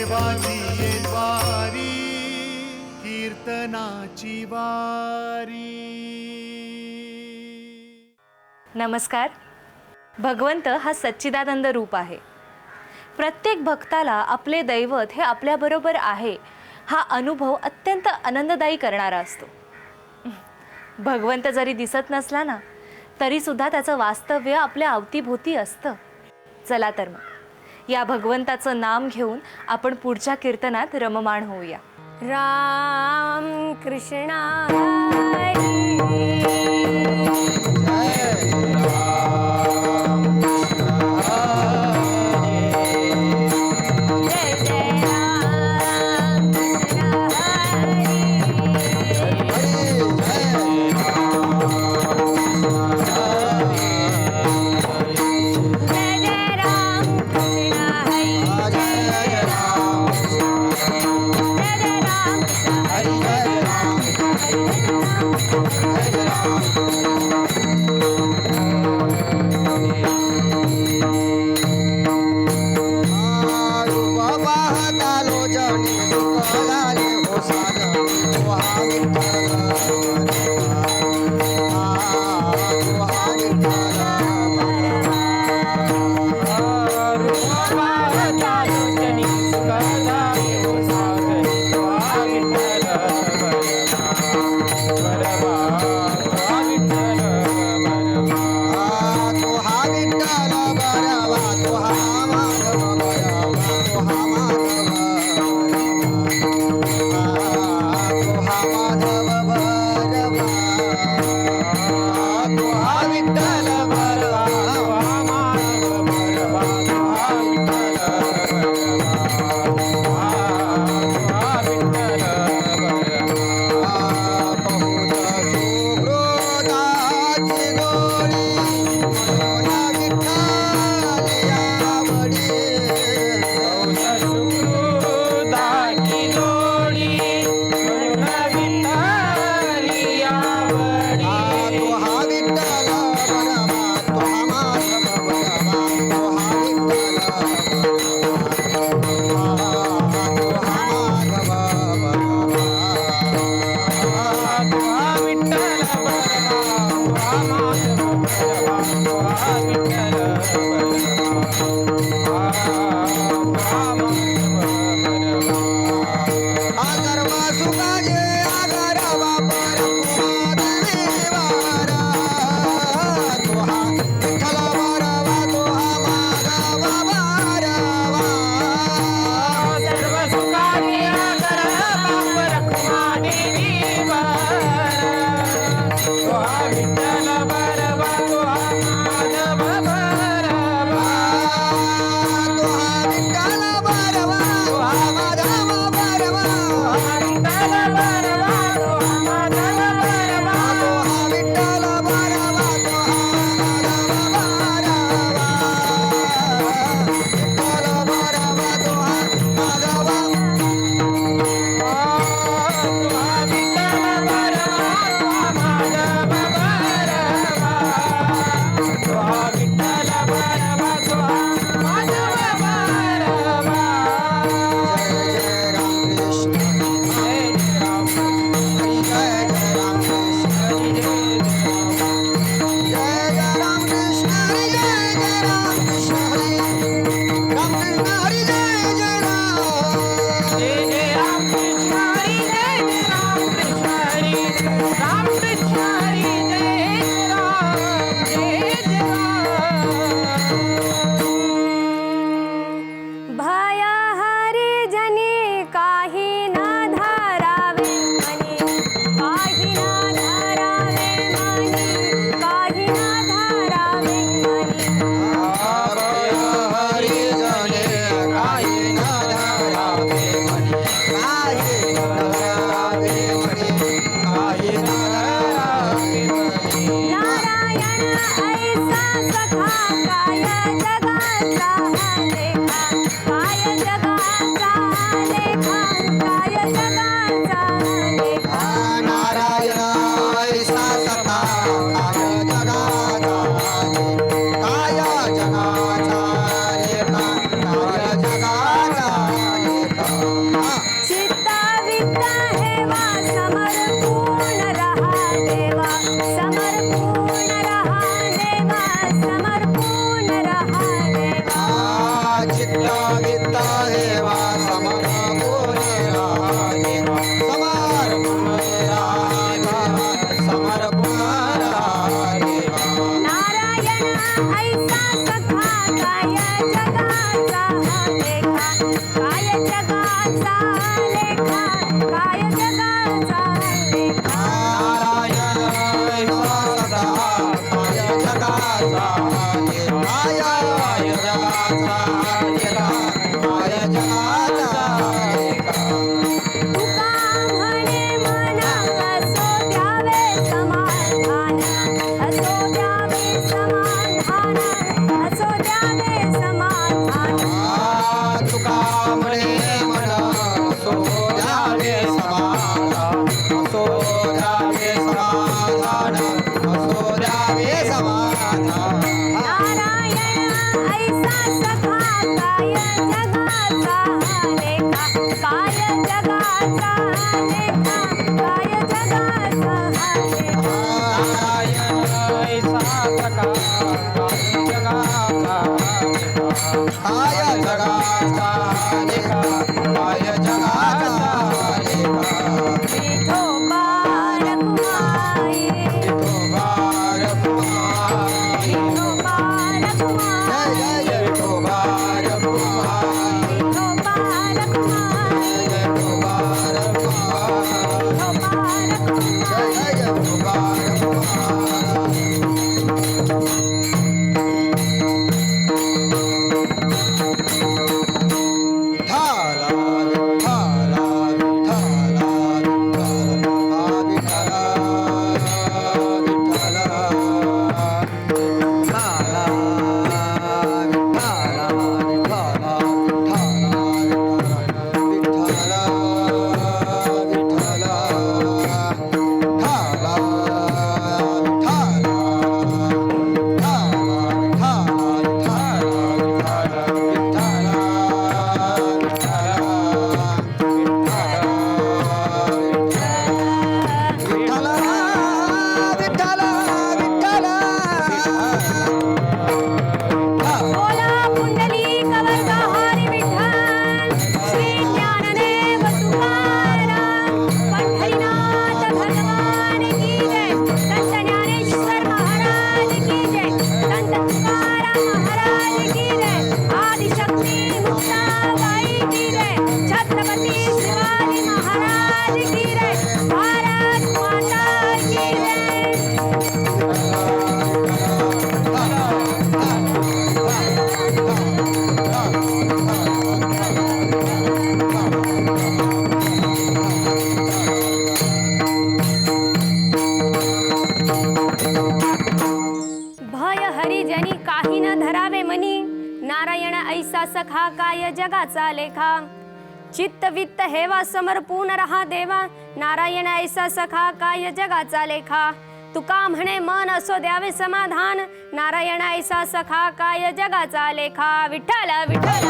देवाची ये द्वारी कीर्तनाची वारी. नमस्कार. भगवंत हा सच्चिदानंद रूप आहे. प्रत्येक भक्ताला आपले दैवत हे आपल्याबरोबर आहे हा अनुभव अत्यंत आनंददायी करणारा असतो. भगवंत जरी दिसत नसला ना तरी सुद्धा त्याचं वास्तव्य आपल्या अवतीभोवती असतं. चला तर मग या भगवंताचं नाम घेऊन आपण पुढच्या कीर्तनात रममाण होऊया. राम कृष्ण हरी. माधव जगाचा लेखा चित्त वित्त हेवा समर्पून रहा देवा नारायण ऐसा सखा काय जगाचा लेखा तुका म्हणे मन असो द्यावे समाधान नारायण ऐसा सखा काय जगाचा लेखा विठ्ठल विठ्ठल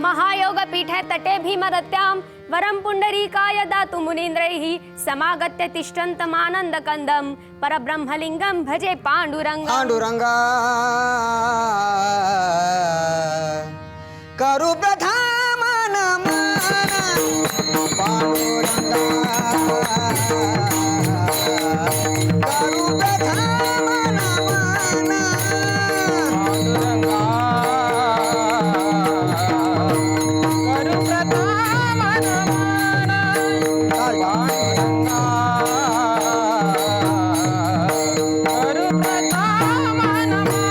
महायोग पीठे तटे भीमदत्यां वरं पुंडरीकाय दातु मुनीन्द्रैः समागत्य तिष्ठन्तमानन्द कंदं परब्रह्मलिंगं भजे पांडुरंग पांडुरंगा करू प्रथम नमन पांडुरंगा करू प्रथम नमन पांडुरंगा करू प्रथम नमन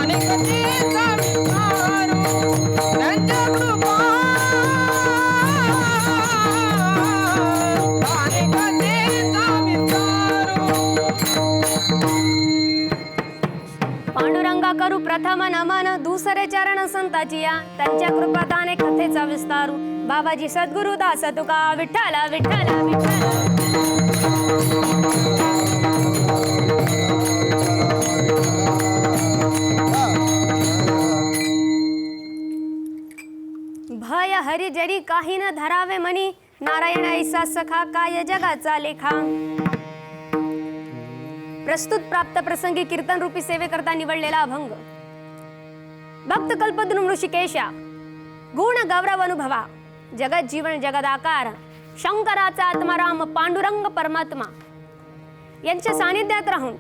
पांडुरंगा पांडुरंगा करू प्रथम नमन दुसरे चरण संताचिया त्यांच्या कृपादाने कथेचा विस्तारू बाबाजी सद्गुरु दास तुका विठ्ठल विठ्ठल विठ्ठल भय हरी जरी काही न धरावे मनी नारायण ऐसा सखा काय जगाचा लेखा प्रस्तुत प्राप्त प्रसंगी कीर्तन रूपी सेवेकरता निवडलेला अभंग भक्त कल्पद्रुम ऋषिकेशा गुण गौरव अनुभवा जगत जीवन जगदाकार शंकराचा आत्माराम पांडुरंग परमात्मा यांच्या सानिध्यात राहून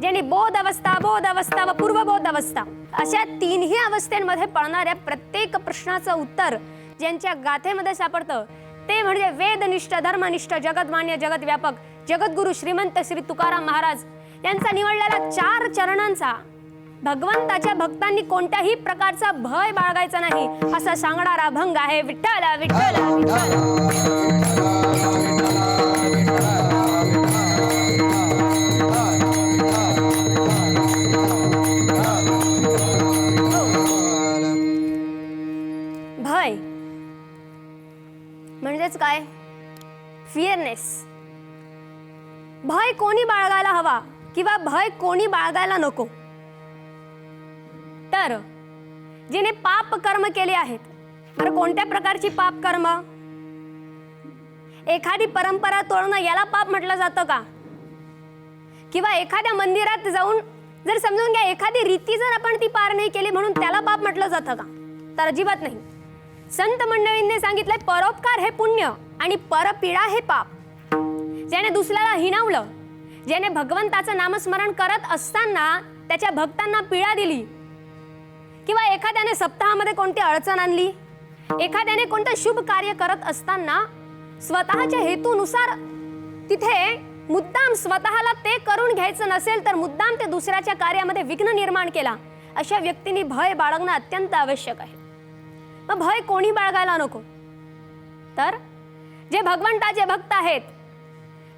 ज्यांनी बोध अवस्था व पूर्वबोध अवस्था अशा तीनही अवस्थेमध्ये पडणाऱ्या प्रत्येक प्रश्नाचं उत्तर ज्यांच्या गाथेमध्ये सापडतं ते म्हणजे वेदनिष्ठ धर्मनिष्ठ जगतमान्य जगतव्यापक जगद्गुरु श्रीमंत श्री तुकाराम महाराज यांचा निवडलेला 4 चरणांचा भगवंताच्या भक्तांनी कोणत्याही प्रकारचा भय बाळगायचा नाही असं सांगणारा अभंग आहे विठ्ठल विठ्ठल भय म्हणजेच काय फिअरनेस भय कोणी बाळगायला हवा किंवा भय कोणी बाळगायला नको तर जिने पाप कर्म केले आहेत बरं कोणत्या प्रकारची पाप कर्म एखादी परंपरा तोडणं याला पाप म्हटलं जातं का किंवा एखाद्या मंदिरात जाऊन जर समजून घ्या एखादी रीती जर आपण ती पार नाही केली म्हणून त्याला पाप म्हटलं जातं का तर अजिबात नाही संत मंडळींनी सांगितलंय परोपकार हे पुण्य आणि परपीडा हे पाप ज्याने दुसऱ्याला हिणवलं ज्याने भगवंताचं नामस्मरण करत असताना त्याच्या भक्तांना पीडा दिली किंवा एखाद्याने सप्ताहामध्ये कोणती अडचण आणली एखाद्याने कोणतं शुभ कार्य करत असताना स्वतःच्या हेतूनुसार तिथे मुद्दाम स्वतःला ते करून घ्यायचं नसेल तर मुद्दाम ते दुसऱ्याच्या कार्यामध्ये विघ्न निर्माण केला अशा व्यक्तींनी भय बाळगणं अत्यंत आवश्यक आहे मग भय कोणी बाळगायला नको तर जे भगवंताचे भक्त आहेत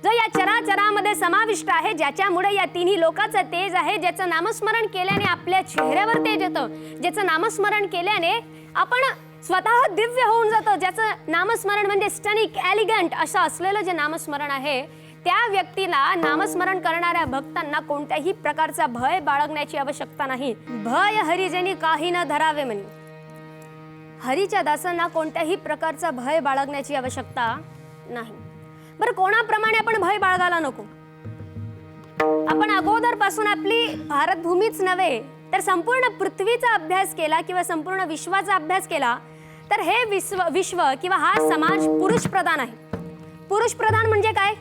जो या चराचरामध्ये समाविष्ट आहे ज्याच्यामुळे या तिन्ही लोकांचं तेज आहे ज्याचं नामस्मरण केल्याने आपल्या चेहऱ्यावर तेज येतं ज्याचं नामस्मरण केल्याने आपण स्वतः दिव्य होऊन जातो ज्याचं नामस्मरण म्हणजे स्टनिक एलिगंट असं असलेलं जे नामस्मरण आहे त्या व्यक्तीला नामस्मरण करणाऱ्या भक्तांना कोणत्याही प्रकारचा भय बाळगण्याची आवश्यकता नाही भय हरिजनी काही न धरावे म्हणे हरीच्या दासांना कोणत्याही प्रकारचा भय बाळगण्याची आवश्यकता नाही बरं कोणाप्रमाणे आपण भय बाळगायला नको आपण अगोदरपासून आपली भारतभूमीच नव्हे तर संपूर्ण पृथ्वीचा अभ्यास केला किंवा संपूर्ण विश्वाचा अभ्यास केला तर हे विश्व किंवा हा समाज पुरुष प्रधान आहे. पुरुष प्रधान म्हणजे काय?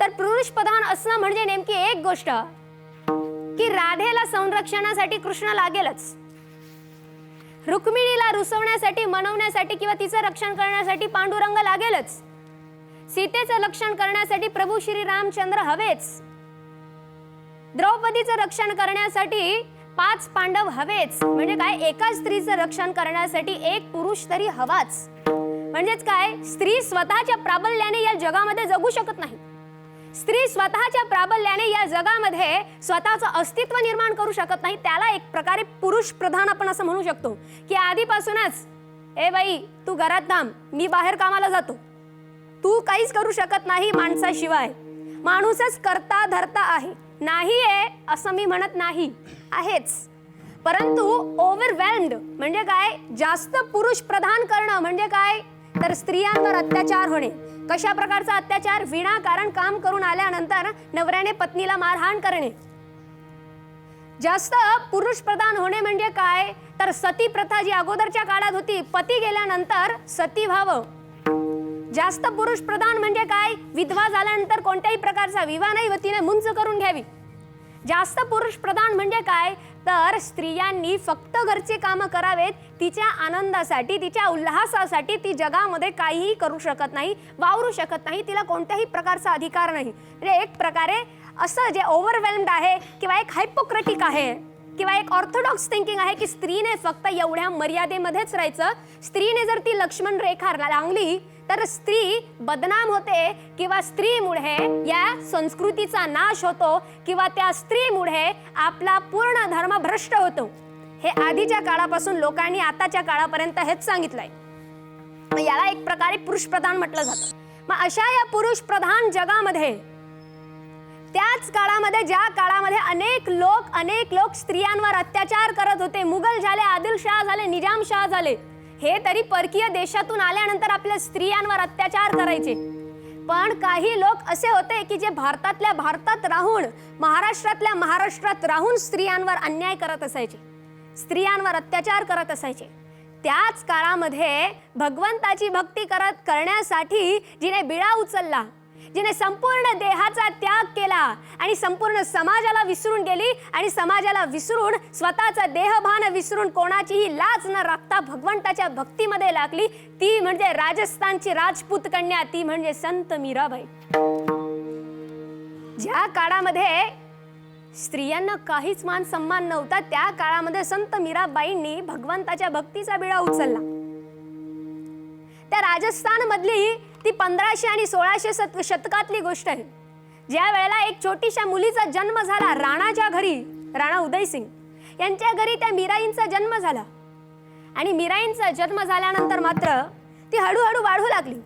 तर पुरुष प्रधान असणं म्हणजे नेमकी एक गोष्ट की राधेला संरक्षणासाठी कृष्ण लागेलच, रुक्मिणीला रुसवण्यासाठी, मनवण्यासाठी किंवा तिचं रक्षण करण्यासाठी पांडुरंग लागेलच, सीतेचं रक्षण करण्यासाठी प्रभू श्री रामचंद्र हवेच, द्रौपदीचं रक्षण करण्यासाठी 5 पांडव हवेच. म्हणजे काय? एका स्त्रीचं रक्षण करण्यासाठी एक पुरुष तरी हवाच. म्हणजेच काय? स्त्री स्वतःच्या प्राबल्याने या जगामध्ये जगू शकत नाही. स्त्री स्वतःच्या प्राबल्याने या जगामध्ये स्वतःचं अस्तित्व निर्माण करू शकत नाही. त्याला एक प्रकारे पुरुष प्रधान आपण असं म्हणू शकतो की आधीपासूनच ए बाई तू घरात थांब, मी बाहेर कामाला जातो, तू काहीच करू शकत नाही माणसाशिवाय. माणूसच करता धरता आहे. नाही आहे असं मी म्हणत नाही, आहेच, परंतु ओव्हरवेल्म्ड म्हणजे काय? जास्त पुरुष प्रधान करणं म्हणजे काय? तर स्त्रियांवर अत्याचार होणे. कशा प्रकारचा अत्याचार? विनाकारण काम करून आल्यानंतर नवऱ्याने पत्नीला मारहाण करणे. जास्त पुरुष प्रधान होणे म्हणजे काय? तर सती प्रथा जी अगोदरच्या काळात होती, पती गेल्यानंतर सती व्हावं. जास्त पुरुष प्रधान म्हणजे काय? विधवा झाल्यानंतर कोणत्याही प्रकारचा विवाह नाही व तिने मुंज करून घ्यावी. जास्त पुरुष प्रधान म्हणजे काय? तर स्त्रियांनी फक्त घरचे काम करावेत, तिच्या आनंदासाठी, तिच्या उल्हासासाठी ती जगामध्ये काहीही करू शकत नाही, वावरू शकत नाही, तिला कोणत्याही प्रकारचा अधिकार नाही. म्हणजे एक प्रकारे असं जे ओव्हरवेल्म्ड आहे किंवा एक हायपोक्रेटिक आहे किंवा एक ऑर्थोडॉक्स थिंकिंग आहे की स्त्रीने फक्त एवढ्या मर्यादेमध्येच राहायचं. स्त्रीने जर ती लक्ष्मण रेखा लांगली तर स्त्री बदनाम होते किंवा स्त्रीमुळे या संस्कृतीचा नाश होतो किंवा त्या स्त्रीमुळे आपला पूर्ण धर्म भ्रष्ट होतो. हे आधीच्या काळापासून लोकांनी आताच्या काळापर्यंत हेच सांगितलंय. याला एक प्रकारे पुरुष प्रधान म्हटलं जातं. मग अशा या पुरुष प्रधान जगामध्ये त्याच काळामध्ये, ज्या काळामध्ये अनेक लोक स्त्रियांवर अत्याचार करत होते, मुघल झाले, आदिलशाह झाले, निजामशाह झाले, हे तरी परकीय देशातून आल्यानंतर आपल्या स्त्रियांवर अत्याचार करायचे. पण काही लोक असे होते की जे भारतातल्या भारतात राहून, महाराष्ट्रातल्या महाराष्ट्रात राहून स्त्रियांवर अन्याय करत असायचे, स्त्रियांवर अत्याचार करत असायचे. त्याच काळामध्ये भगवंताची भक्ती करण्यासाठी जिने बिळा उचलला, जिने संपूर्ण देहाचा त्याग केला आणि संपूर्ण समाजाला विसरून गेली आणि समाजाला विसरून, स्वतःचा देहभान विसरून, कोणाचीही लाज न राखता भगवंताच्या भक्तीमध्ये लागली, ती म्हणजे राजस्थानची राजपूत कन्या, ती म्हणजे संत मीराबाई. ज्या काळामध्ये स्त्रियांना काहीच मान सन्मान नव्हता, त्या काळामध्ये संत मीराबाईंनी भगवंताच्या भक्तीचा बिळा उचलला. त्या राजस्थान मधली ती 1500 आणि 1600 शतकातली गोष्ट आहे, ज्या वेळेला एक छोटीशा मुलीचा जन्म झाला राणाच्या घरी, राणा उदयसिंग यांच्या घरी त्या मीराईंचा जन्म झाला. आणि मीराईंचा जन्म झाल्यानंतर मात्र ती हळूहळू वाढू लागली.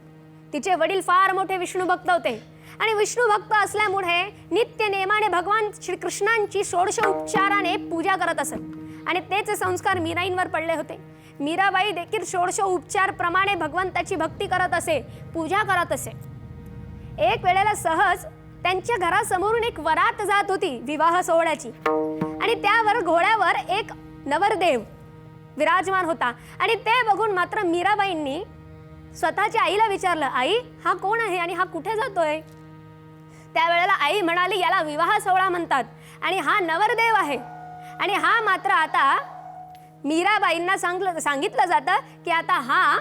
तिचे वडील फार मोठे विष्णू भक्त होते आणि विष्णू भक्त असल्यामुळे नित्य नेमाने भगवान श्रीकृष्णांची 16 उपचाराने पूजा करत असत आणि तेच संस्कार मीराईंवर पडले होते. मीराबाई देखील 16 उपचार प्रमाणे भगवंताची भक्ती करत असे, पूजा करत असे. एक वेळेला सहज त्यांच्या घरासमोरून एक वरात जात होती विवाह सोहळ्याची आणि त्यावर घोड्यावर एक नवरदेव विराजमान होता आणि ते बघून मात्र मीराबाईंनी स्वतःच्या आईला विचारलं, आई हा कोण आहे आणि हा कुठे जातोय? त्यावेळेला आई म्हणाली, याला विवाह सोहळा म्हणतात आणि हा नवरदेव आहे. आणि हा मात्र आता मीराबाईंना सांगितलं जातं की आता हा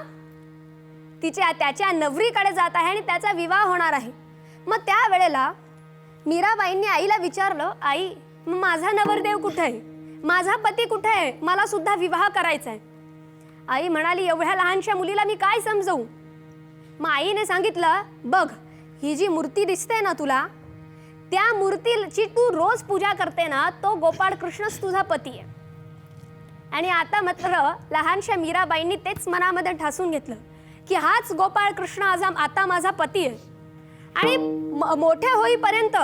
त्याच्या नवरीकडे जात आहे आणि त्याचा विवाह होणार आहे. मग त्यावेळेला मीराबाईंनी आईला विचारलं, आई माझा नवरदेव कुठे आहे, माझा पती कुठे आहे, मला सुद्धा विवाह करायचा आहे. आई म्हणाली, एवढ्या लहानशा मुलीला मी काय समजवू? मग आईने सांगितलं, बघ ही जी मूर्ती दिसते ना तुला, त्या मूर्तीची तू रोज पूजा करते ना, तो गोपाळ कृष्णच तुझा पती आहे. आणि आता मात्र लहानशा मीराबाईंनी तेच मनामध्ये ठासून घेतलं की हाच गोपाळ कृष्ण आता माझा पती आहे. आणि मोठे होईपर्यंत,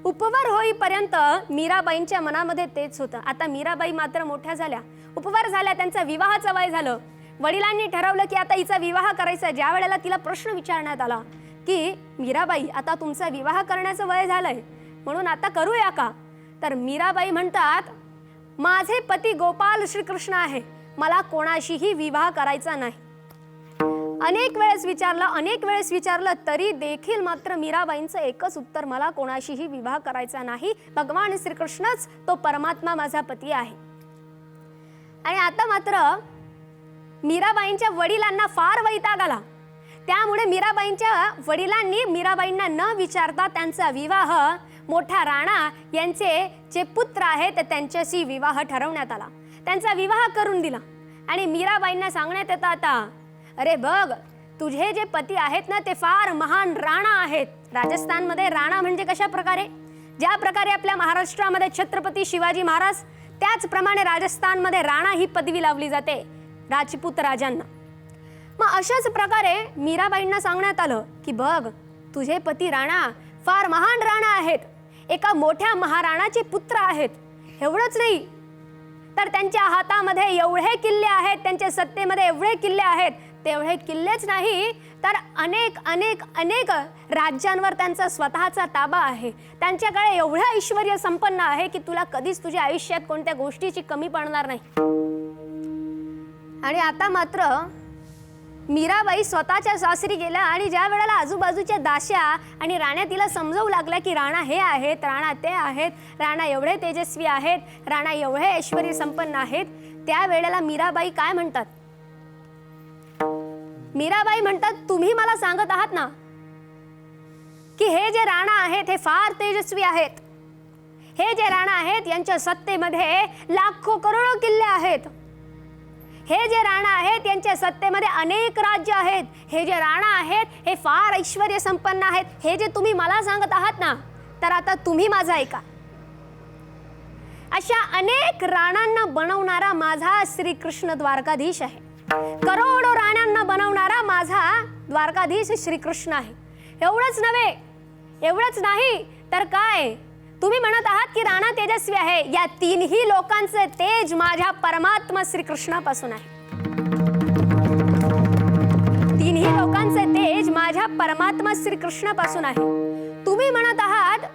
उपवर होईपर्यंत मीराबाईंच्या मनामध्ये तेच होतं. आता मीराबाई मात्र मोठ्या झाल्या, उपवर झाल्या, त्यांचा विवाहाचं वय झालं. वडिलांनी ठरवलं की आता हिचा विवाह करायचा. ज्या वेळेला तिला प्रश्न विचारण्यात आला की मीराबाई आता तुमचा विवाह करण्याचं वय झालंय, म्हणून आता करूया का? तर मीराबाई म्हणतात, माझे पती गोपाल श्रीकृष्ण आहे, मला कोणाशीही विवाह करायचा नाही. अनेक वेळेस विचारलं तरी देखील मात्र मीराबाईंचं एकच उत्तर, मला कोणाशीही विवाह करायचा नाही. भगवान श्रीकृष्णच तो परमात्मा माझा पती आहे. आणि आता मात्र मीराबाईंच्या वडिलांना फार वैताग आला. त्यामुळे मीराबाईंच्या वडिलांनी मीराबाईंना न विचारता त्यांचा विवाह मोठा राणा यांचे जे पुत्र आहेत त्यांच्याशी विवाह ठरवण्यात आला. त्यांचा विवाह करून दिला. आणि मीराबाईंना सांगण्यात येतं, आता अरे बघ, तुझे जे पती आहेत ना ते फार महान राणा आहेत. राजस्थानमध्ये राणा म्हणजे कशा प्रकारे, ज्या प्रकारे आपल्या महाराष्ट्रामध्ये छत्रपती शिवाजी महाराज, त्याचप्रमाणे राजस्थानमध्ये राणा ही पदवी लावली जाते राजपूत राजांना. मग अशाच प्रकारे मीराबाईंना सांगण्यात आलं की बघ, तुझे पती राणा फार महान राणा आहेत, एका मोठ्या महाराणाचे पुत्र आहेत. एवढंच नाही तर त्यांच्या हातामध्ये एवढे किल्ले आहेत, त्यांच्या सत्तेमध्ये एवढे किल्ले आहेत, तेवढे किल्लेच नाही तर अनेक अनेक अनेक राज्यांवर त्यांचा स्वतःचा ताबा आहे. त्यांच्याकडे एवढं ऐश्वर्य संपन्न आहे की तुला कधीच तुझ्या आयुष्यात कोणत्या गोष्टीची कमी पडणार नाही. आणि आता मात्र मीराबाई स्वतःच्या सासरी गेल्या. आणि ज्या वेळेला आजूबाजूच्या दास्या आणि राण्या तिला समजवू लागल्या की राणा हे आहेत, राणा ते आहेत, राणा एवढे तेजस्वी आहेत, राणा एवढे ऐश्वर्य संपन्न आहेत, त्यावेळेला मीराबाई काय म्हणतात? मीराबाई म्हणतात, तुम्ही मला सांगत आहात ना की हे जे राणा आहेत हे फार तेजस्वी आहेत, हे जे राणा आहेत यांच्या सत्तेमध्ये लाखो करोडो किल्ले आहेत, हे जे राणा आहेत यांच्या सत्तेमध्ये अनेक राज्य आहेत, हे जे राणा आहेत हे फार ऐश्वर्य संपन्न आहेत, हे जे तुम्ही मला सांगत आहात ना, तर आता तुम्ही माझं ऐका. अशा अनेक राणांना बनवणारा माझा श्रीकृष्ण द्वारकाधीश आहे. करोडो राण्यांना बनवणारा माझा द्वारकाधीश श्रीकृष्ण आहे. एवढंच नाही तर काय, तुम्ही म्हणत आहात की राणा तेजस्वी आहे, या तीनही लोकांचे तेज माझ्या परमात्मा श्रीकृष्णापासून आहे. तीनही लोकांचे तेज माझ्या परमात्मा श्रीकृष्णापासून आहे. तुम्ही म्हणत आहात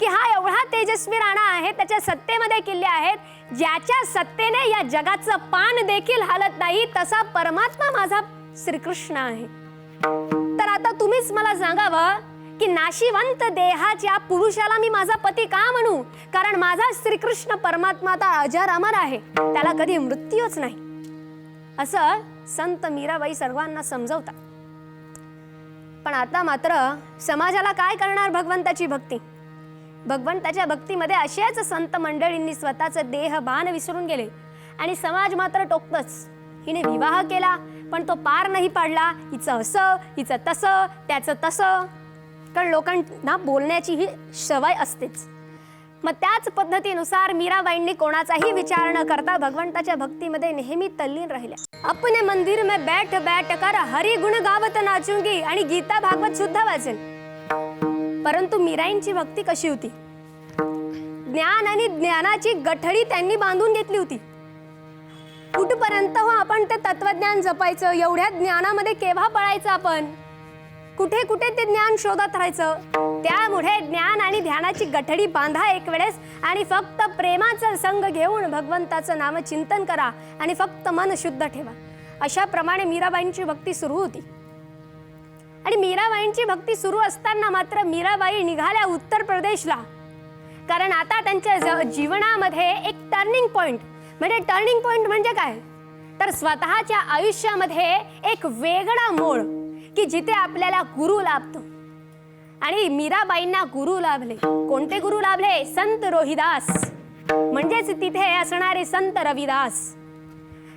की हा एवढा तेजस्वी राणा आहे, त्याच्या सत्तेमध्ये किल्ले आहेत, ज्याच्या सत्तेने या जगाचं पान देखील हालत नाही, तसा परमात्मा माझा श्रीकृष्ण आहे. तर आता तुम्हीच मला सांगावं की नाशिवंत देहाच्या पुरुषाला मी माझा पती का म्हणू? कारण माझा श्रीकृष्ण परमात्मा आता अजर अमर आहे, त्याला कधी मृत्यूच नाही, असं संत मीराबाई सर्वांना समजवतात. पण आता मात्र समाजाला काय करणार भगवंताची भक्ती? भगवंताच्या भक्तीमध्ये अशाच संत मंडळींनी स्वतःचं देहभान विसरून गेले. आणि समाज मात्र टोकतच, हिने विवाह केला पण तो पार नाही पाडला, हिचं असं, हिचं तसं, त्याचं तसं. कारण लोकांना बोलण्याची ही सवय असतेच. मग त्याच पद्धतीनुसार मीराबाईंनी कोणाचाही विचार न करता भगवंताच्या भक्तीमध्ये नेहमी तल्लीन राहिल्या. अपने मंदिर में बैठ बैठ कर हरि गुण गावत नाचूंगी, आणि गीता भागवत सुद्धा वाचेल. परंतु मीराईंची भक्ती कशी होती? ज्ञान आणि ज्ञानाची गठडी त्यांनी बांधून घेतली होती. कुठपर्यंत हो आपण ते तत्वज्ञान जपायचं, एवढ्या ज्ञानामध्ये केव्हा पळायचं आपण, कुठे कुठे ते ज्ञान शोधत राहायचं. त्यामुळे ज्ञान आणि ध्यानाची गठडी बांधा एक वेळेस, आणि फक्त प्रेमाचा संग घेऊन भगवंताचं नाम चिंतन करा आणि फक्त मन शुद्ध ठेवा. अशा प्रमाणे मीराबाईंची भक्ती सुरू होती. आणि मीराबाईंची भक्ती सुरू असताना मात्र मीराबाई निघाल्या उत्तर प्रदेशला. कारण आता त्यांच्या जीवनामध्ये एक टर्निंग पॉइंट म्हणजे काय, तर स्वतःच्या आयुष्यामध्ये एक वेगळा मोड की जिथे आपल्याला गुरु लाभतो. आणि मीराबाईंना गुरु लाभले. कोणते गुरु लाभले? संत रोहिदास, म्हणजेच तिथे असणारे संत रविदास.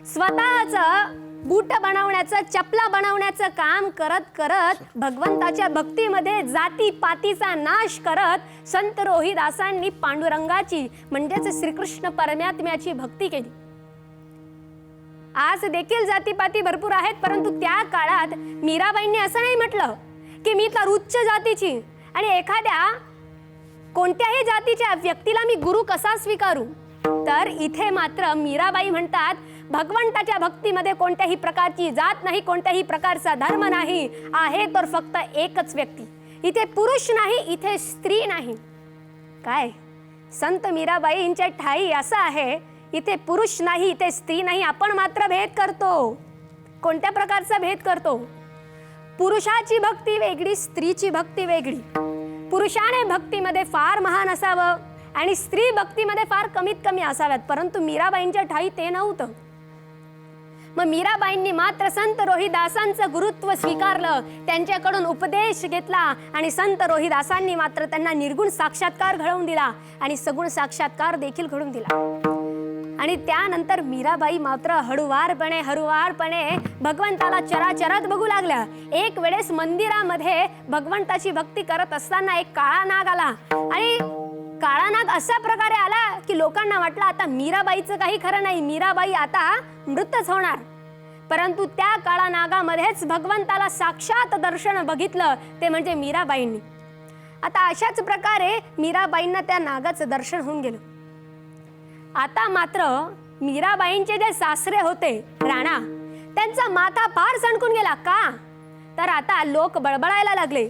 स्वतःचं बूट बनवण्याचं, चपला बनवण्याचं काम करत करत भगवंताच्या भक्तीमध्ये जाती पातीचा नाश करत संत रोहिदासांनी पांडुरंगाची म्हणजेच श्रीकृष्ण परमात्म्याची भक्ती केली. आज देखील जातीपाती भरपूर आहेत, परंतु त्या काळात मीराबाईंनी असं नाही म्हटलं की मी तर उच्च जातीची आणि एखाद्या कोणत्याही जातीच्या व्यक्तीला मी गुरु कसा स्वीकारू. तर इथे मात्र मीराबाई म्हणतात, भगवंताच्या भक्तीमध्ये कोणत्याही प्रकारची जात नाही, कोणत्याही प्रकारचा धर्म नाही, आहे तर फक्त एकच व्यक्ती. इथे पुरुष नाही, इथे स्त्री नाही. काय संत मीराबाईंच्या ठाई असं आहे, इथे पुरुष नाही, इथे स्त्री नाही, आपण मात्र भेद करतो. कोणत्या प्रकारचा भेद करतो? पुरुषाची भक्ती वेगळी, स्त्रीची भक्ती वेगळी. पुरुषाने भक्तीमध्ये फार महान असावं आणि स्त्री भक्तीमध्ये फार कमीत कमी असाव्यात, परंतु मीराबाईंच्या ठाई ते नव्हतं. मग मीराबाईंनी मात्र संत रोहिदासांचं गुरुत्व स्वीकारलं, त्यांच्याकडून उपदेश घेतला आणि संत रोहिदासांनी मात्र त्यांना निर्गुण साक्षात्कार घडवून दिला आणि सगुण साक्षात्कार देखील घडवून दिला. आणि त्यानंतर मीराबाई मात्र हळुवारपणे भगवंताला चराचरात बघू लागल्या. एक वेळेस मंदिरामध्ये भगवंताची भक्ती करत असताना एक काळा नाग आला आणि काळा नाग अशा प्रकारे आला की लोकांना वाटलं आता मीराबाईचं काही खरं नाही, मीराबाई आता मृतच होणार. परंतु त्या काळा नागामध्येच भगवंताला साक्षात दर्शन बघितलं, ते म्हणजे मीराबाईंनी. आता अशाच प्रकारे मीराबाईंना त्या नागाचं दर्शन होऊन गेलं. आता मात्र मीराबाईंचे जे सासरे होते राणा, त्यांचा माथा फार सणकून गेला. का तर आता लोक बळबळायला लागले,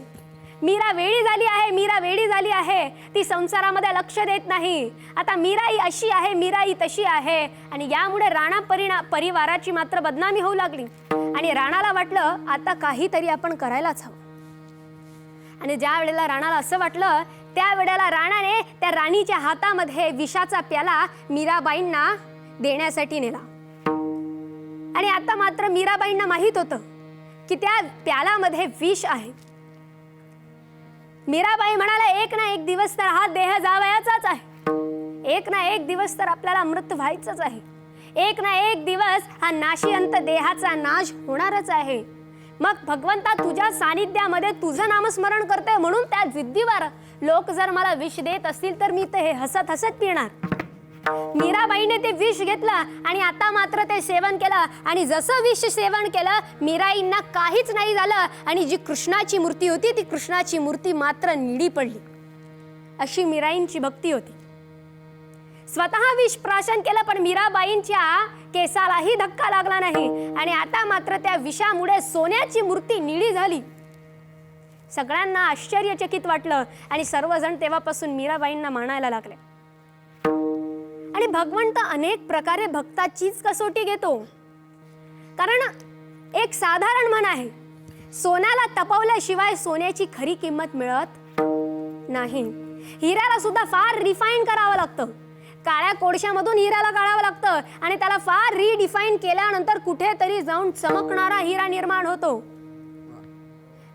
मीरा वेडी झाली आहे, मीरा वेडी झाली आहे, ती संसारामध्ये लक्ष देत नाही, आता मीराई अशी आहे, मीराई तशी आहे. आणि यामुळे राणा परिवाराची मात्र बदनामी होऊ लागली आणि राणाला वाटलं आता काहीतरी आपण करायलाच हवं. आणि ज्या वेळेला राणाला असं वाटलं, त्यावेळेला राणाने त्या राणीच्या हातामध्ये विषाचा प्याला मीराबाईंना देण्यासाठी नेला. आणि आता मात्र मीराबाईंना माहित होतं की त्या प्यालामध्ये विष आहे. मीराबाई म्हणाला, एक ना एक दिवस तर हा देह जावयाचाच आहे, एक ना एक दिवस तर आपल्याला मृत व्हायचंच आहे, एक ना एक दिवस हा नाशिअंत देहाचा नाश होणारच आहे. मग भगवंता तुझ्या सानिध्यामध्ये तुझं नामस्मरण करते म्हणून त्या जिद्दीवर लोक जर मला विष देत असतील तर मी ते हे हसत हसत पिणार. मीराबाईने ते विष घेतलं आणि आता मात्र ते सेवन केलं आणि जसं विष सेवन केलं मीराईंना काहीच नाही झालं आणि जी कृष्णाची मूर्ती होती ती कृष्णाची मूर्ती मात्र निडी पडली. अशी मीराईंची भक्ती होती. स्वतः विष प्राशन केलं पण मीराबाईंच्या केसालाही धक्का लागला नाही आणि आता मात्र त्या विषामुळे सोन्याची मूर्ती निडी झाली. सगळ्यांना आश्चर्यचकित वाटलं आणि सर्वजण तेव्हापासून मीराबाईंना मानायला लागले. आणि भगवंत अनेक प्रकारे भक्ताचीच कसोटी घेतो. कारण एक साधारण म्हण आहे, सोन्याला तपवल्याशिवाय सोन्याची खरी किंमत मिळत नाही. हिऱ्याला सुद्धा फार रिफाईन करावं लागतं, काळ्या कोळशामधून हिऱ्याला काढावं लागतं आणि त्याला फार रिडिफाईन केल्यानंतर कुठेतरी जाऊन चमकणारा हिरा निर्माण होतो.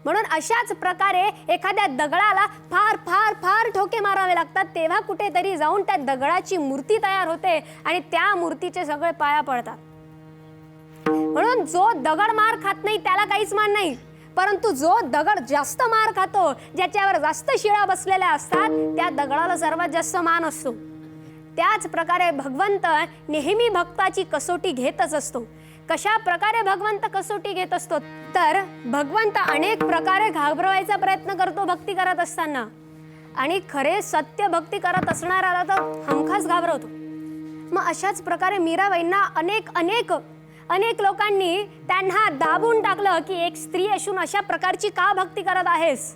म्हणून अशाच प्रकारे एखाद्या दगडाला फार फार फार ठोके मारावे लागतात, तेव्हा कुठेतरी जाऊन त्या दगडाची मूर्ती तयार होते आणि त्या मूर्तीचे सगळे पाया पडतात. म्हणून जो दगड मार खात नाही त्याला काहीच मान नाही, परंतु जो दगड जास्त मार खातो, ज्याच्यावर जास्त शिळा बसलेल्या असतात, त्या दगडाला सर्वात जास्त मान असतो. त्याच प्रकारे भगवंत नेहमी भक्ताची कसोटी घेतच असतो. कशा प्रकारे भगवंत कसोटी घेत असतो तर भगवंत अनेक प्रकारे घाबरवायचा प्रयत्न करतो भक्ती करत असताना, आणि खरे सत्य भक्ती करत असणाऱ्याला तर हमखास घाबरवतो. मग अशाच प्रकारे मीराबाईंना अनेक लोकांनी त्यांना दाबून टाकलं की एक स्त्री असून अशा प्रकारची का भक्ती करत आहेस.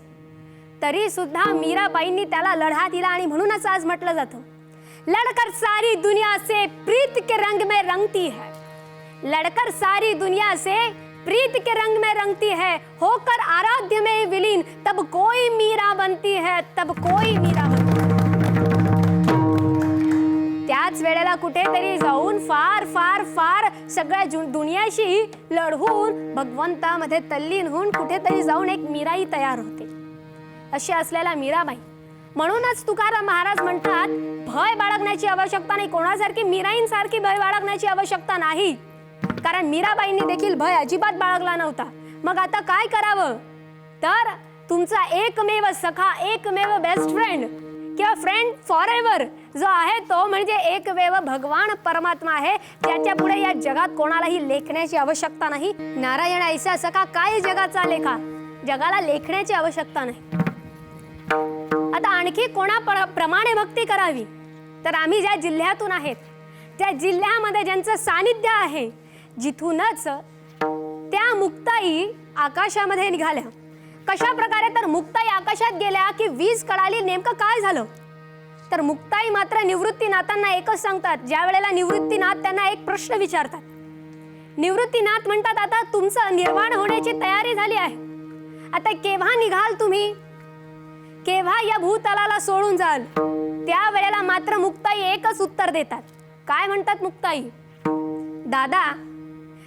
तरी सुद्धा मीराबाईंनी त्याला लढा दिला आणि म्हणूनच आज म्हटलं जातं, लड़कर सारी दुनिया से प्रीत के रंग में रंगती है, लड़कर सारी दुनिया से प्रीत के रंग में रंगती है, होकर आराध्य में विलीन तब कोई मीरा बनती है, तब कोई मीरा बनती है. त्याच वेळेला कुठेतरी जाऊन फार फार फार सगळ्या दुनियाशी लढवून भगवंतामध्ये तल्लीन होऊन कुठेतरी जाऊन एक मीराई तयार होते. अशी असलेला मीराबाई. म्हणूनच तुकाराम महाराज म्हणतात, भय बाळगण्याची आवश्यकता नाही, कोणासारखी मीराईंसारखी भय बाळगण्याची आवश्यकता नाही. कारण मीराबाईंनी देखील भय अजिबात बाळगला नव्हता. मग आता काय करावं तर तुमचा एकमेव सखा, एकमेव बेस्ट फ्रेंड किंवा फ्रेंड फॉर एव्हर जो आहे तो म्हणजे एकमेव भगवान परमात्मा आहे, ज्याच्या पुढे या जगात कोणालाही लेखण्याची आवश्यकता नाही. नारायण ऐसा सखा काय जगाचा लेखा, जगाला लेखण्याची आवश्यकता नाही. आता आणखी कोणाप्रमाणे भक्ती करावी तर आम्ही ज्या जिल्ह्यातून आहेत त्या जिल्ह्यामध्ये ज्यांचं सानिध्य आहे, जिथूनच त्या मुक्ताई आकाशामध्ये निघाल्या. कशा प्रकारे तर मुक्ताई आकाशात गेल्या की वीज कळाली. नेमकं काय झालं तर मुक्ताई मात्र निवृत्तीनाथांना एकच सांगतात. ज्या वेळेला निवृत्तीनाथ त्यांना एक प्रश्न विचारतात, निवृत्तीनाथ म्हणतात, आता तुमचं निर्वाण होण्याची तयारी झाली आहे, आता केव्हा निघाल तुम्ही, केव्हा या भूतलाला सोडून जाल? त्या वेळेला मात्र मुक्ताई एकच उत्तर देतात. काय म्हणतात मुक्ताई? दादा,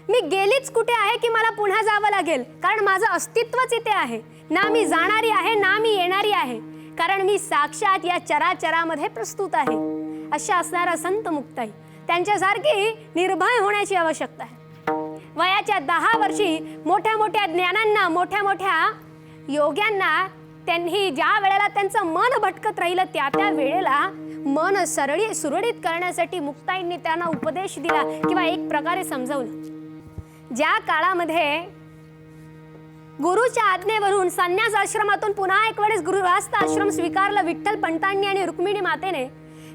मी गेलीच कुठे आहे की मला पुन्हा जावं लागेल, कारण माझं अस्तित्वच इथे आहे. ना मी जाणारी आहे ना मी येणारी आहे, कारण मी साक्षात या चराचरामध्ये प्रस्तुत आहे. अशा असणारा संत मुक्ताई, त्यांच्यासारखी निर्भय होण्याची आवश्यकता आहे. वयाच्या 10 वर्षी मोठ्या मोठ्या ज्ञानांना, मोठ्या मोठ्या योग्यांना त्यांनी ज्या वेळेला त्यांचं मन भटकत राहिलं, त्या वेळेला मन सुरळीत करण्यासाठी मुक्ताईंनी त्यांना उपदेश दिला किंवा एक प्रकारे समजवलं. ज्या काळामध्ये गुरुच्या आज्ञेवरून संन्यास आश्रमातून पुन्हा एक वेळेस गृहस्थ आश्रम स्वीकारलं विठ्ठल पंतांनी आणि रुक्मिणी मातेने,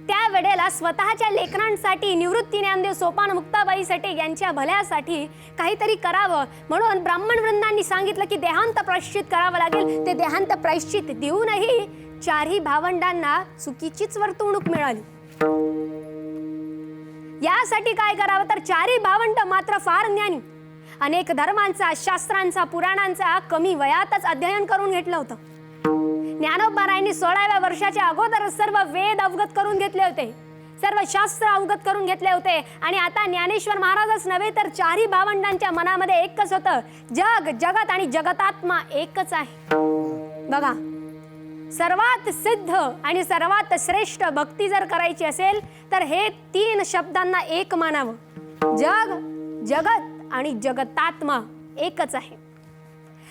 त्या वेळेला स्वतःच्या लेकरांसाठी, निवृत्ती ज्ञानदेव सोपान मुक्ताबाईसाठी, यांच्या भल्यासाठी काहीतरी करावं म्हणून ब्राह्मण वृंदांनी सांगितलं की देहांत प्रायश्चित करावं लागेल. ते देहांत प्रायश्चित देऊनही 4ही भावंडांना चुकीचीच वर्तवणूक मिळाली. यासाठी काय करावं तर 4ही भावंड मात्र फार ज्ञानी, अनेक धर्मांचा, शास्त्रांचा, पुराणांचा कमी वयातच अध्ययन करून घेतलं होतं. ज्ञानोबारायांनी 16व्या वर्षाच्या अगोदर सर्व वेद अवगत करून घेतले होते, सर्व शास्त्र अवगत करून घेतले होते. आणि आता ज्ञानेश्वर महाराजच नव्हे तर 4ही भावंडांच्या मनामध्ये एकच होतं, जग, जगत आणि जगतात्मा एकच आहे. बघा, सर्वात सिद्ध आणि सर्वात श्रेष्ठ भक्ती जर करायची असेल तर हे 3 शब्दांना एक मानावं. जग, जगत आणि जगतात्मा एकच आहे.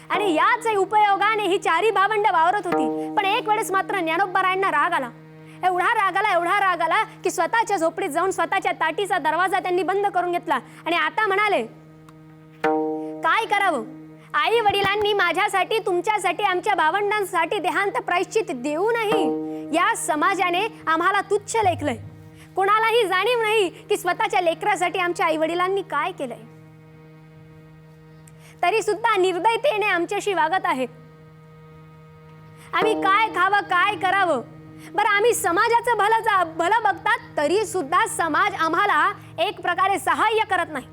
आणि याच उपयोगाने ही 4ही भावंड वावरत होती. पण एक वेळेस मात्र ज्ञानोबारायांना राग आला, एवढा राग आला की स्वतःच्या झोपडीत जाऊन स्वतःच्या ताटीचा दरवाजा त्यांनी बंद करून घेतला. आणि आता म्हणाले, काय करावं? आई वडिलांनी माझ्यासाठी, तुमच्यासाठी, आमच्या भावंडांसाठी देहांत प्रायश्चित देऊनही या समाजाने आम्हाला तुच्छ लेखलंय. कोणालाही जाणीव नाही की स्वतःच्या लेकरासाठी आमच्या आई वडिलांनी काय केलंय. तरी सुद्धा निर्दयतेने आमच्याशी वागत आहेत. आम्ही काय खावं, काय करावं? बरं, आम्ही समाजाचं भलं बघतात तरी सुद्धा समाज आम्हाला एक प्रकारे सहाय्य करत नाही.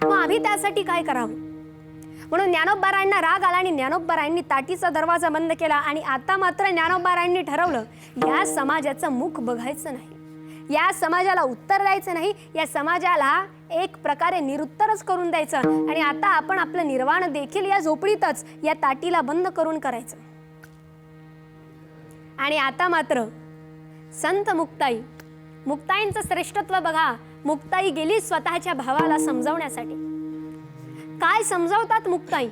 मग आम्ही त्यासाठी काय करावं? म्हणून ज्ञानोबारायांना राग आला आणि ज्ञानोबारायांनी ताटीचा दरवाजा बंद केला. आणि आता मात्र ज्ञानोबारायांनी ठरवलं, या समाजाचं मुख बघायचं नाही, या समाजाला उत्तर द्यायचं नाही, या समाजाला एक प्रकारे निरुत्तरच करून द्यायचं. आणि आता आपण आपलं निर्वाण देखील या झोपडीतच, या ताटीला बंद करून करायचं. आणि आता मात्र संत मुक्ताईंचं श्रेष्ठत्व बघा. मुक्ताई गेली स्वतःच्या भावाला समजावण्यासाठी. काय समजावतात मुक्ताई?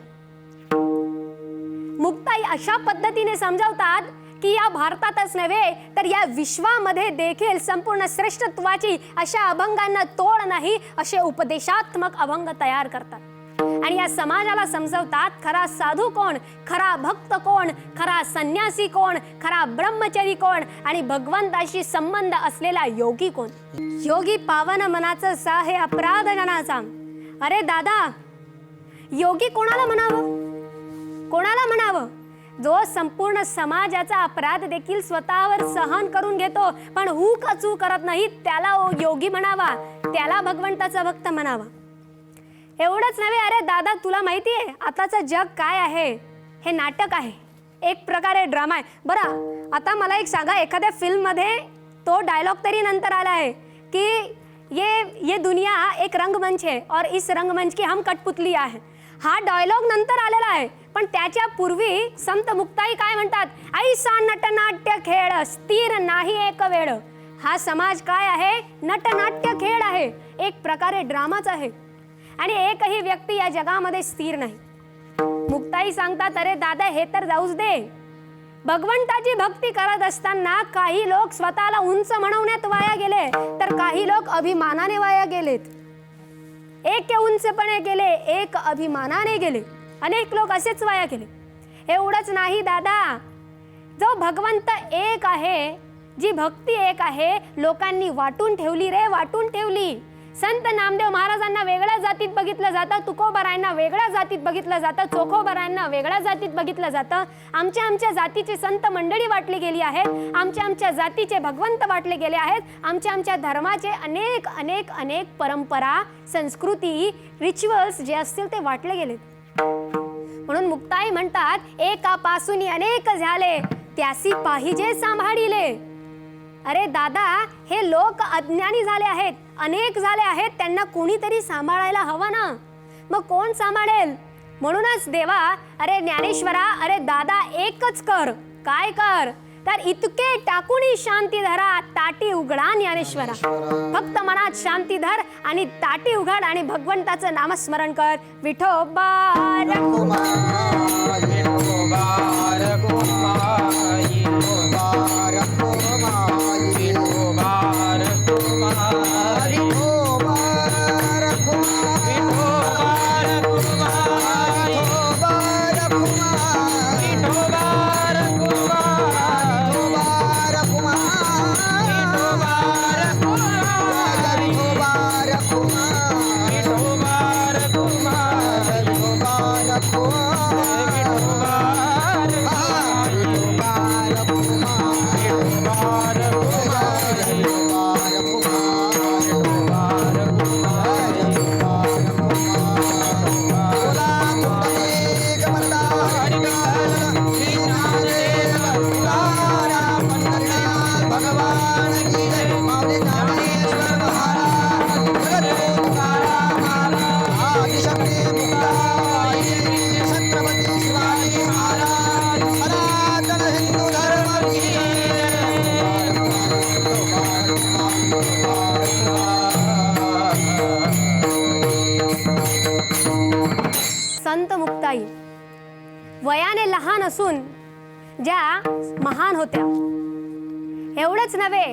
मुक्ताई अशा पद्धतीने समजावतात की या भारतातच नव्हे तर या विश्वामध्ये देखील संपूर्ण श्रेष्ठत्वाची अशा अभंगांना तोड नाही, असे उपदेशात्मक अभंग तयार करतात. आणि या समाजाला समजावतात, खरा साधू कोण, खरा भक्त कोण, खरा संन्यासी कोण, खरा ब्रह्मचारी कोण आणि भगवंताशी संबंध असलेला योगी कोण. योगी पावन मनाचं साहे अपराध जनाचा. अरे दादा, योगी कोणाला म्हणावं? कोणाला म्हणावं? जो संपूर्ण समाजाचा अपराध देखील स्वतःवर सहन करून घेतो पण हुकचू करत नाही, त्याला योगी म्हणावा, त्याला भगवंताचा भक्त म्हणावा. एवढंच नव्हे, अरे दादा तुला माहिती आहे आताचं जग काय आहे? हे नाटक आहे, एक प्रकारे ड्रामा आहे. बरं, आता मला एक सांगा, एखाद्या फिल्ममध्ये तो डायलॉग तरी नंतर आला आहे की ये दुनिया एक रंगमंच है और इस रंगमंच की हम कठपुतली आहे. हा डायलॉग नंतर आलेला आहे. पण त्याच्या पूर्वी संत मुक्ताई काय म्हणतात? ऐसा नटनाट्य खेळ स्थिर नाही एक वेळ. हा समाज काय आहे? नटनाट्य खेळ आहे, एक प्रकारे ड्रामाच आहे. आणि एकही व्यक्ती या जगामध्ये स्थिर नाही. मुक्ताई सांगतात, अरे दादा हे तर जाऊच दे, भगवंताची भक्ती करत असताना काही लोक स्वतःला उंच म्हणवण्यात वाया गेले तर काही लोक अभिमानाने वाया गेलेत. एक उंचपणे गेले, एक अभिमानाने गेले, अनेक लोक असेच वाया गेले. एवढंच नाही दादा, जो भगवंत एक आहे, जी भक्ती एक आहे, लोकांनी वाटून ठेवली रे, वाटून ठेवली. संत नामदेव महाराजांना वेगळ्या जातीत बघितलं जातं, तुकोबारायांना वेगळ्या जातीत बघितलं जातं, चोखोबारायांना वेगळ्या जातीत बघितलं जातं. आमच्या जातीची संत मंडळी वाटली गेली आहेत, आमच्या जातीचे भगवंत वाटले गेले आहेत, आमच्या धर्माचे अनेक अनेक अनेक परंपरा, संस्कृती, रिच्युअल्स जे असतील ते वाटले गेलेत. म्हणून मुक्ताई म्हणतात, एकापासून अनेक झाले त्यासी पाहिजे सांभाळिले. अरे दादा, हे लोक अज्ञानी झाले आहेत, अनेक झाले आहेत, त्यांना कोणीतरी सांभाळायला हवं ना. मग कोण सांभाळेल? म्हणूनच देवा, अरे ज्ञानेश्वरा, अरे दादा, एकच कर. काय कर? तर इतके टाकूनी शांती धरा, ताटी उघडा ज्ञानेश्वरा. फक्त मनात शांती धर आणि ताटी उघड आणि भगवंताचं नामस्मरण कर. विठोबा रखुमा, विठोबा रखुमा, विठोबा रखुमा, विठोबा रखुमा, विठोबा रखुमा, विठोबा रखुमा, विठोबा रखुमा, विठोबा रखुमा, विठोबा रखुमा, विठोबा रखुमा, विठोबा रखुमा, विठोबा रखुमा, संत मुक्ताई वयाने लहान असून ज्या महान होत्या. एवढंच नव्हे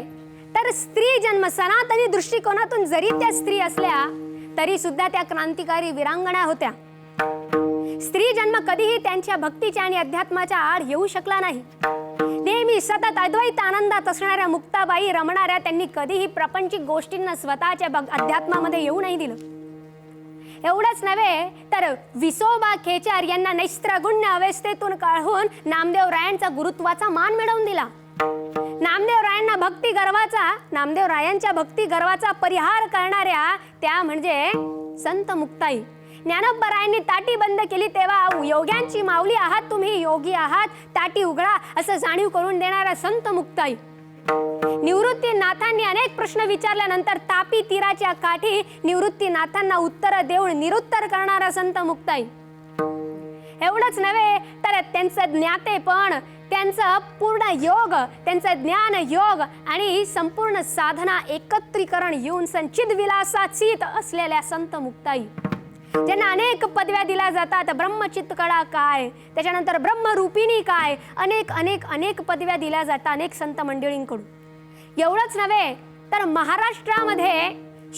तर स्त्री जन्म सनातनी दृष्टिकोनातून जरी त्या स्त्री असल्या तरी सुद्धा त्या क्रांतिकारी वीरांगना होत्या. स्त्री जन्म कधीही त्यांच्या भक्तीच्या आणि अध्यात्माच्या आड येऊ शकला नाही. नेहमी सतत अद्वैत आनंदात असणाऱ्या मुक्ताबाई रमणाऱ्या त्यांनी कधीही प्रापंचिक गोष्टींना स्वतःच्या अध्यात्मामध्ये येऊ नाही दिलं. एवढंच नव्हे तर विसोबा खेचर यांना नैस्त्रगुण्य अवस्थेतून काढून नामदेवरायांचा गुरुत्वाचा मान मिळवून दिला. नामदेवरायांच्या भक्ती गर्वाचा परिहार करणाऱ्या त्या म्हणजे संत मुक्ताई. ज्ञानोबारायांनी ताटी बंद केली तेव्हा योग्यांची माऊली आहात तुम्ही, योगी आहात, ताटी उघडा असं जाणीव करून देणारा संत मुक्ताई. निवृत्तीनाथांनी अनेक प्रश्न विचारल्यानंतर तापी तीराच्या काठी निवृत्तीनाथांना उत्तर देऊन निरुत्तर करणारा संत मुक्ताई. एवढंच नव्हे तर त्यांचं ज्ञातेपण, त्यांचं पूर्ण योग, त्यांचं ज्ञान योग आणि संपूर्ण साधना एकत्रीकरण येऊन संचित विलासाचीत असलेल्या संत मुक्ताई, ज्यांना अनेक पदव्या दिल्या जातात. ब्रह्मचित्तकडा काय, त्याच्यानंतर ब्रह्मरूपिणी काय, अनेक अनेक अनेक पदव्या दिल्या जातात अनेक संत मंडळींकडून. एवढंच नव्हे तर महाराष्ट्रामध्ये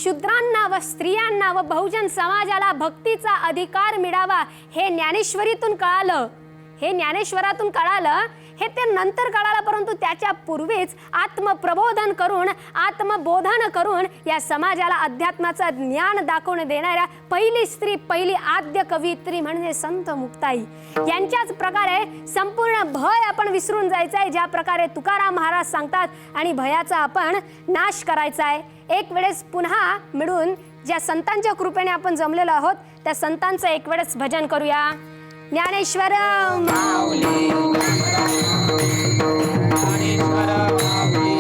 शूद्रांना व स्त्रियांना व बहुजन समाजाला भक्तीचा अधिकार मिळावा हे ज्ञानेश्वरीतून कळालं, हे ज्ञानेश्वरातून कळालं, हे ते नंतर कळालं. परंतु त्याच्या पूर्वीच आत्मप्रबोधन करून, आत्मबोधन करून या समाजाला अध्यात्माचं ज्ञान दाखवून देणाऱ्या पहिली स्त्री, पहिली आद्य कवयित्री म्हणजे संत मुक्ताई. यांच्याच प्रकारे संपूर्ण भय आपण विसरून जायचं आहे, ज्या प्रकारे तुकाराम महाराज सांगतात, आणि भयाचा आपण नाश करायचा आहे. एक वेळेस पुन्हा मिळून ज्या संतांच्या कृपेने आपण जमलेलो आहोत त्या संतांचं एक वेळेस भजन करूया. ज्ञानेश्वर माऊली, ज्ञानेश्वर माऊली,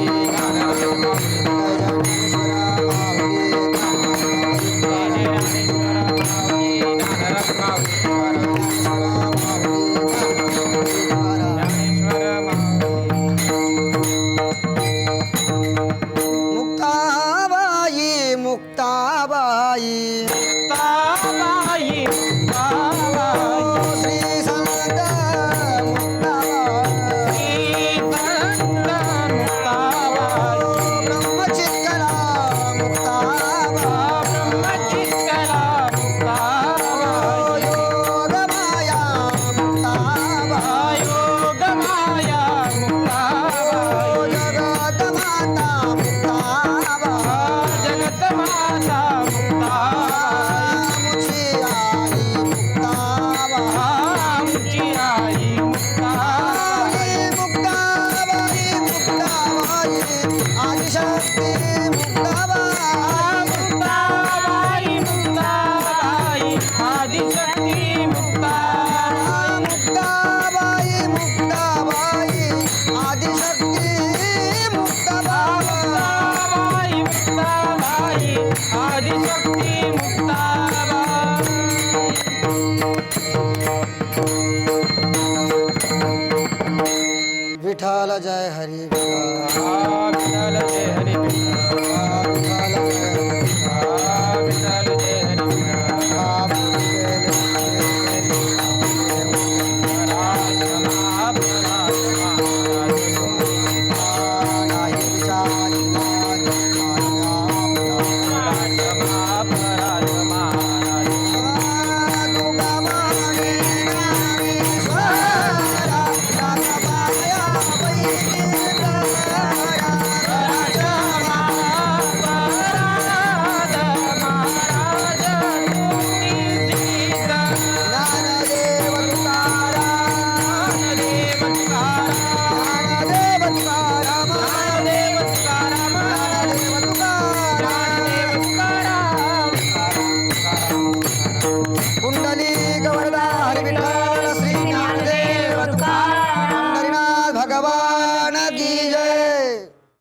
मुक्ताबाई, मुक्ताबाई, मुक्ताबाई, श्री संत मुक्ताबाई, ब्रह्मचित्कला मुक्ताबाई, योगमाया मुक्ताबाई, जगतमाता मुक्ताबाई, जगतमाता मुक्ती